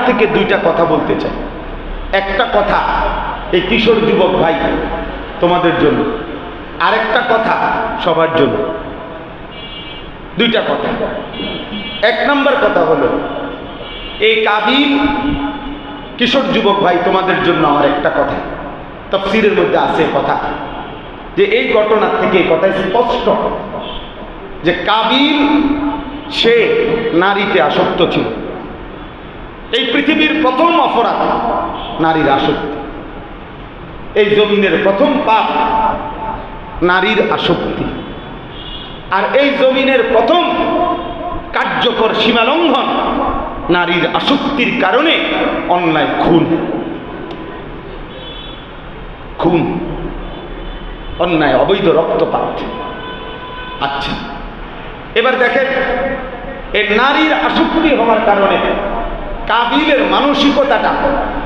থেকে দুইটা কথা বলতে চাই। একটা কথা এই কিশোর যুবক ভাই তোমাদের জন্য, আরেকটা কথা সবার জন্য। দুইটা কথা। এক নম্বর কথা হলো, এই কাবিল কিশোর যুবক ভাই তোমাদের জন্য আমার একটা কথা, তাফসীরের মধ্যে আছে কথা, যে এই ঘটনা থেকে কথা স্পষ্ট যে কাবিল সে নারীতে আসক্ত ছিল। এই পৃথিবীর প্রথম অপরাধ নারীর আসক্তি। এই জমিনের প্রথম পাপ নারীর আসক্তি। আর এই জমিনের প্রথম কার্যকর সীমালঙ্ঘন নারীর আসক্তির কারণে অন্যায় খুন। খুন, অন্যায়, অবৈধ রক্তপাত। আচ্ছা, এবার দেখেন এই নারীর আসক্তি হওয়ার কারণে কাবিলের মানসিকতাটা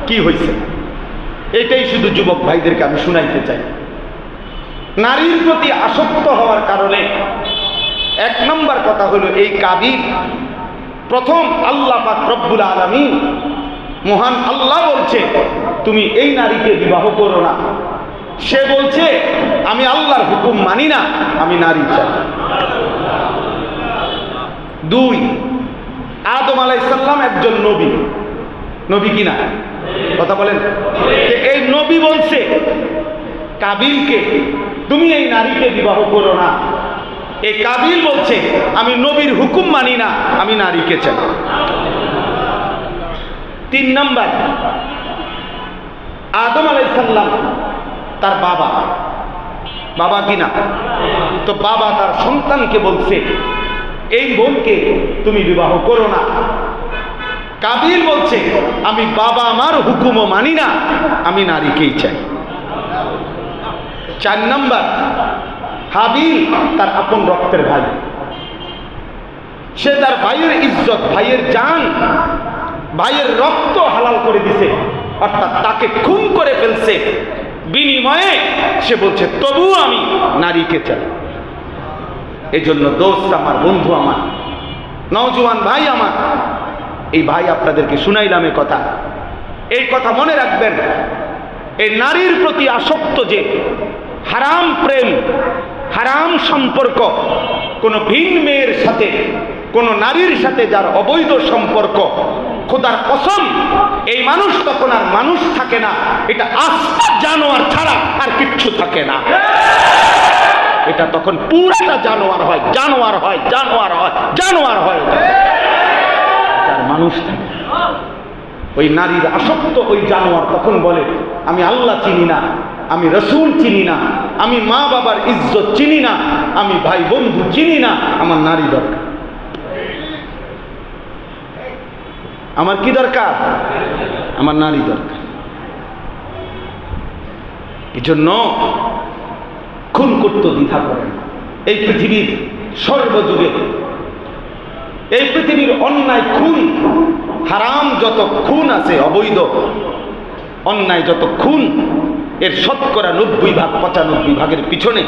কি হয়েছে, এটাই শুধু যুবক ভাইদেরকে আমি শুনাইতে চাই। নারীর প্রতি আসক্ত হওয়ার কারণে এক নম্বর কথা হলো, এই কাবিল প্রথম আল্লাহ পাক রব্বুল আলামিন মহান আল্লাহ বলছে তুমি এই নারীকে বিবাহ করো না। সে বলছে আমি আল্লাহর হুকুম মানি না, আমি নারী চাই। দুই, আদম আলাইহিস সালাম একজন নবী, নবী কিনা কথা বলেন? এই নবী বলছে কাবিলকে তুমি এই নারীকে বিবাহ করো না। এই কাবিল বলছে আমি নবীর হুকুম মানি না, আমি নারীকে চাই। তিন নাম্বার, আদম আলাইহিস সালাম তার বাবা, বাবা কিনা, তো বাবা তার সন্তানকে বলছে এই বোনকে তুমি বিবাহ করো না। কাবিল বলছে আমি বাবা আমার হুকুমও মানি না, আমি নারীকেই চাই। চার নাম্বার, হাবিল তার আপন রক্তের ভাই, সে তার ভাইয়ের ইজ্জত, ভাইয়ের জান, ভাইয়ের রক্ত হালাল করে দিছে, অর্থাৎ তাকে খুন করে ফেলছে। বিনিময়ে সে বলছে তবু আমি নারীকে চাই। এজন্য দোস্ত আমার, বন্ধু আমার, নওজোয়ান ভাই আমার, এই ভাই আপনাদেরকে শুনাইলাম এই কথা। এই কথা মনে রাখবেন, এই নারীর প্রতি আসক্ত যে হারাম প্রেম, হারাম সম্পর্ক, কোনো ভিন মেয়ের সাথে, কোনো নারীর সাথে যার অবৈধ সম্পর্ক, খোদার কসম এই মানুষ তখন আর মানুষ থাকে না, এটা আস্ত জানোয়ার ছাড়া আর কিচ্ছু থাকে না। এটা তখন পুরোটা জানোয়ার হয়, জানোয়ার হয়, জানোয়ার হয়, জানোয়ার হয়, আর মানুষ থাকে। ওই নারীর আসক্ত ওই জানোয়ার তখন বলে আমি আল্লাহ চিনি না, আমি রসুল চিনি না, আমি মা বাবার ইজ্জত চিনি না, আমি ভাই বন্ধু চিনি না, আমার নারী দরকার। আমার কি দরকার? আমার নারী দরকার। এই জন্য খুন করতে দ্বিধা করেন। এই পৃথিবীর সর্বযুগে, এই পৃথিবীর অন্যায় খুন, হারাম যত খুন আছে, অবৈধ অন্যায় যত খুন, এর শতকরা 90 ভাগ, 95 ভাগের পিছনে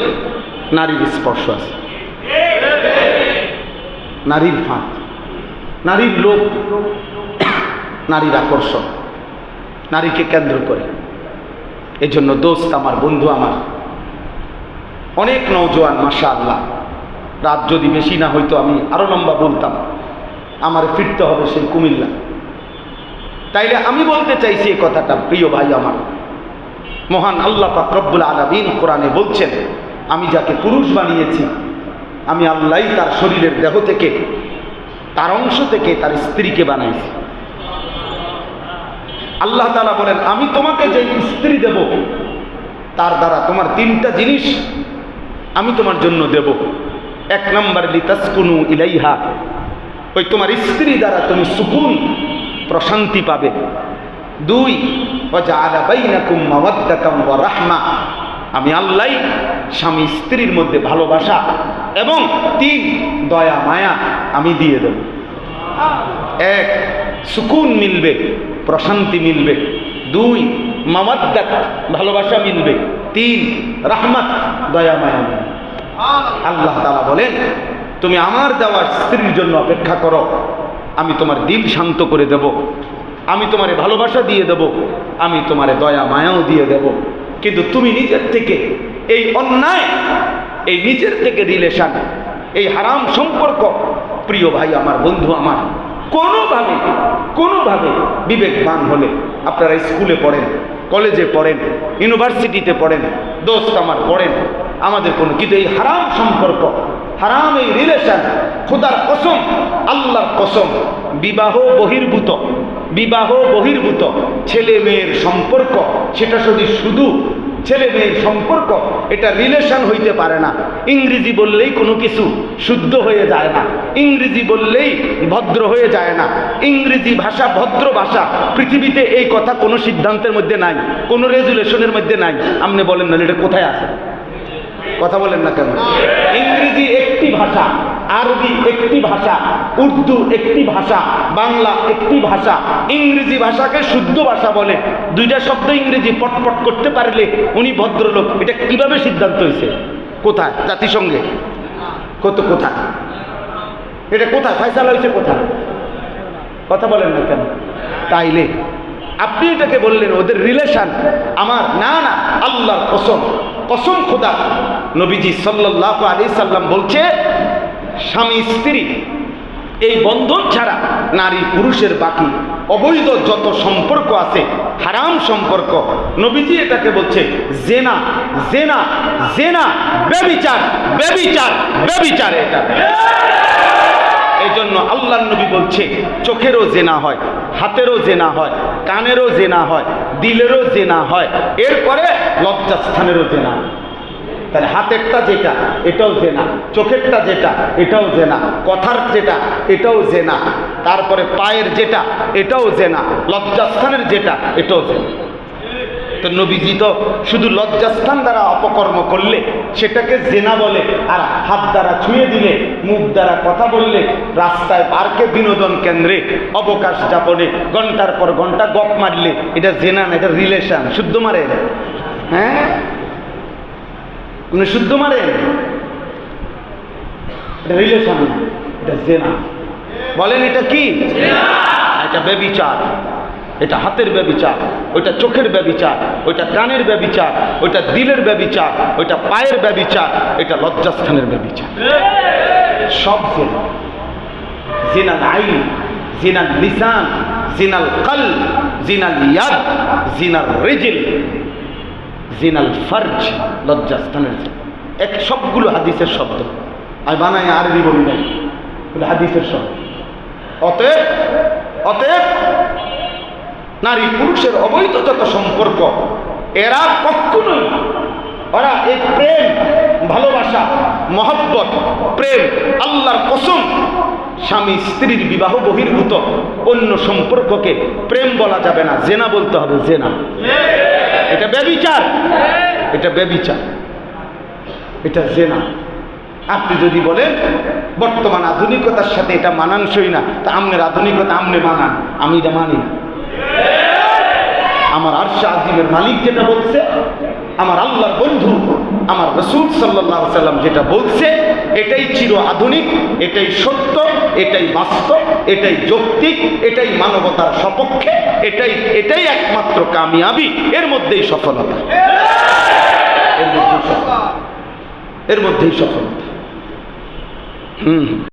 নারীর স্পর্শ আছে। নারীর ফাঁদ, নারীর লোভ, নারীর আকর্ষণ, নারীকে কেন্দ্র করে। এজন্য দোস্ত আমার, বন্ধু আমার, অনেক নওজোয়ান মাশাআল্লাহ, রাত যদি বেশি না হইতো আমি আরো লম্বা বলতাম, আমার ফিরতে হবে সেই কুমিল্লা। তাইলে আমি বলতে চাইছি এই কথাটা, প্রিয় ভাই আমার, মহান আল্লাহ পাক রব্বুল আলামিন কোরআনে বলছেন আমি যাকে পুরুষ বানিয়েছি, আমি আল্লাহই তার শরীরের দেহ থেকে, তার অংশ থেকে তার স্ত্রীকে বানাইছি। আল্লাহ তাআলা বলেন আমি তোমাকে যে স্ত্রী দেব তার দ্বারা তোমার 3টা জিনিস আমি তোমার জন্য দেব। এক নম্বর লিতাসকুনু ইলাইহা, ওই তোমার স্ত্রী দ্বারা তুমি সুকুন, প্রশান্তি পাবে। 2, ওয়াজআলা বাইনাকুম মাওয়াদ্দাতাম ওয়া রাহমা, আমি আল্লাহ স্বামী স্ত্রীর মধ্যে ভালোবাসা, এবং 3, দয়া মায়া আমি দিয়ে দেব। 1, সুকুন মিলবে, প্রশান্তি মিলবে। 2, মাওয়াদ্দাত, ভালোবাসা মিলবে। 3, রাহমাত, দয়া মায়া মিলবে। আল্লাহ তাআলা বলেন তুমি আমার দেওয়া স্ত্রীর জন্য অপেক্ষা করো, আমি তোমার দিল শান্ত করে দেব। আমি তোমারে ভালোবাসা দিয়ে দেব, আমি তোমারে দয়া মায়াও দিয়ে দেব, কিন্তু তুমি নিজের থেকে এই অন্যায়, এই নিজের থেকে রিলেশন, এই হারাম সম্পর্ক, প্রিয় ভাই আমার, বন্ধু আমার, কোনোভাবে বিবেকবান হলে, আপনারা স্কুলে পড়েন, কলেজে পড়েন, ইউনিভার্সিটিতে পড়েন, দোস্ত আমার পড়েন, আমাদের কিন্তু এই হারাম সম্পর্ক, হারাম এই রিলেশন, খোদার কসম, আল্লাহর কসম, বিবাহ বহির্ভূত ছেলে মেয়ের সম্পর্ক, সেটা শুধু ছেলে মেয়ের সম্পর্ক, এটা রিলেশন হইতে পারে না। ইংরেজি বললেই কোনো কিছু শুদ্ধ হয়ে যায় না, ইংরেজি বললেই ভদ্র হয়ে যায় না, ইংরেজি ভাষা ভদ্র ভাষা, পৃথিবীতে এই কথা কোনো সিদ্ধান্তের মধ্যে নাই, কোনো রেজুলেশনের মধ্যে নাই। আপনি বলেন না এটা কোথায় আছে? কথা বলেন না কেন? ইংরেজি একটি ভাষা, আরবি একটি ভাষা, উর্দু একটি ভাষা, বাংলা একটি ভাষা। ইংরেজি ভাষাকে শুদ্ধ ভাষা বলে, দুইটা শব্দ ইংরেজি পটপট করতে পারলে উনি ভদ্রলোক। এটা কিভাবে সিদ্ধান্ত হয়েছে? কোথায়? জাতিসংঘে? কোথায় এটা? কোথায় ফয়সালা হয়েছে? কোথায়? কথা বলেন না কেন? তাইলে আপনি এটাকে বললেন ওদের রিলেশন আমার, না, আল্লাহর কসম খোদা, নবীজি সাল্লাল্লাহু আলাইহি সাল্লাম বলছে, স্বামী স্ত্রী এই বন্ধন ছাড়া নারী পুরুষের বাকি অবৈধ যত সম্পর্ক আছে, হারাম সম্পর্ক, নবীজি এটাকে বলছে জেনা, ব্যভিচার। এটা এই জন্য আল্লাহর নবী বলছে চোখেরও জেনা হয়, হাতেরও জেনা হয়, কানেরও জেনা হয়, দিলেরও জেনা হয়, এরপরে লজ্জাস্থানেরও জেনা। তাহলে হাতেরটা যেটা এটাও জেনা, চোখেরটা যেটা এটাও জেনা, কথার যেটা এটাও জেনা, তারপরে পায়ের যেটা এটাও জেনা, লজ্জাস্থানের যেটা এটাও জেনা। তো নবীজি তো শুধু লজ্জাস্থান দ্বারা অপকর্ম করলে সেটাকে জেনা বলে, আর হাত দ্বারা ছুঁয়ে দিলে, মুখ দ্বারা কথা বললে, রাস্তায়, পার্কে, বিনোদন কেন্দ্রে, অবকাশ যাপনে ঘন্টার পর ঘন্টা গপ মারলে এটা জেনা না, এটা রিলেশন। শুদ্ধ মারেন? হ্যাঁ, আপনি শুদ্ধ মারেন? এটা রিলেশন না, এটা জেনা। বলেন এটা কি? এটা ব্যভিচার। এটা হাতের ব্যভিচার, ওইটা চোখের ব্যভিচার, ওইটা কানের ব্যভিচার, ওইটা দিলের ব্যভিচার, ওইটা পায়ের ব্যভিচার, এটা লজ্জাস্থানের ব্যভিচার। সব জেনা। জিনাল আইন, জিনাল লিসান, জিনাল কলব, জিনাল ইয়াদ, জিনাল রিজল, জিনাল ফরজ, লজ্জাস্থানের। এক সবগুলো হাদিসের শব্দ, আমি বানাই আরবি বলি নাই, হাদিসের শব্দ। অতএব নারী পুরুষের অবৈধ যত সম্পর্ক, এরা কখনোই, ওরা এই প্রেম, ভালোবাসা, মহব্বত, প্রেম, আল্লাহর কসম, স্বামী স্ত্রীর বিবাহ বহির্ভূত অন্য সম্পর্ককে প্রেম বলা যাবে না, জেনা বলতে হবে। জেনা, এটা ব্যভিচার, এটা ব্যভিচার, এটা জেনা। আপনি যদি বলেন বর্তমান আধুনিকতার সাথে এটা মানানসই না, তা আমনের আধুনিকতা আমনে মানান, আমি এটা মানি না। আমার আরশ আজিমের মালিক যেটা বলছে, আমার আল্লাহর বন্ধু আমার রাসূল সাল্লাল্লাহু আলাইহি সাল্লাম যেটা বলছে, এটাই চির আধুনিক, এটাই সত্য, এটাই বাস্তব, এটাই যৌক্তিক, এটাই মানবতার সপক্ষে, এটাই একমাত্র কামিয়াবি, এর মধ্যেই সফলতা, এর মধ্যেই সফলতা।